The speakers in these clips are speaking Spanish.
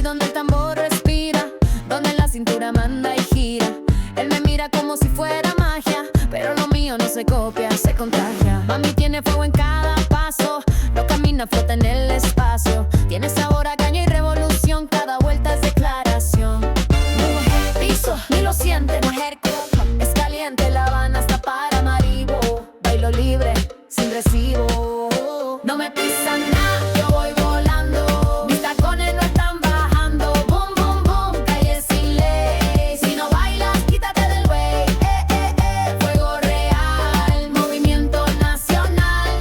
donde el tambor respira, donde la cintura manda y gira. Él me mira como si fuera magia, pero lo mío no se copia, se contagia. Mami tiene fuego en cada paso, no camina, flota en el espacio. Tiene sabor a caña y revolución, cada vuelta es declaración. Mujer, piso, ni lo siente, mujer, es caliente, La Habana hasta para Maribo. Bailo libre, sin recibo. No me pisan nada, yo voy volando. Mis tacones no están bajando. Boom, boom, boom, calle sin ley. Si no bailas, quítate del way. Fuego real, movimiento nacional.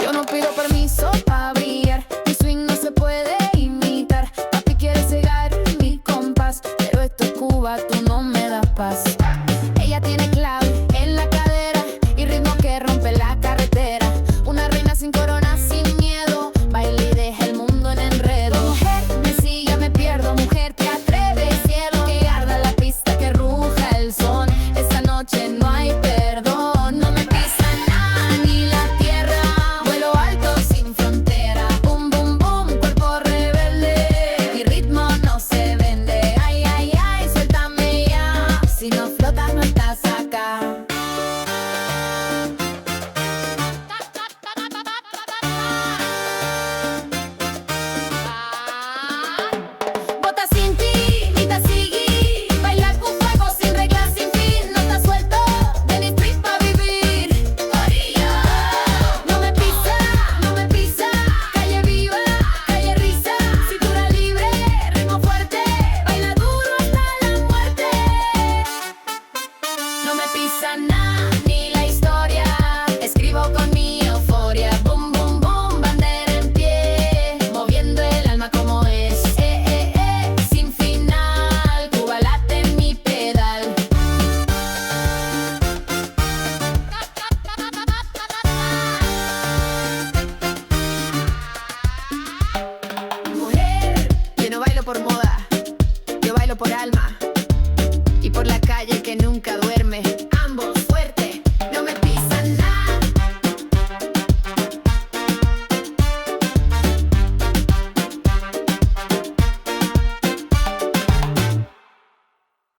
Yo no pido permiso para brillar. Mi swing no se puede imitar. Papi quiere cegar mi compás, pero esto es Cuba, tú no me das paz. Ella tiene clave en la cadera y ritmo que rompe la carretera. Una reina sin corona, sin miedo, baila y deja el mundo en enredo. Mujer, me sigue, me pierdo. Mujer, te atreves, cielo, que arda la pista, que ruja el son. Esta noche no hay perdón. No me pisa nada ni la tierra. Vuelo alto sin frontera. Boom, boom, boom, cuerpo rebelde. Mi ritmo no se vende. Ay, ay, ay, suéltame ya. Si no flotas, no estás acá. Bota sin ti, ni te seguí. Bailar con fuego sin reglas, sin fin. No estás suelto de mi street pa' vivir. Orilla. No me pisa, no me pisa. Calle viva, calle risa. Cintura libre, ritmo fuerte. Baila duro hasta la muerte. No me pisa nada ni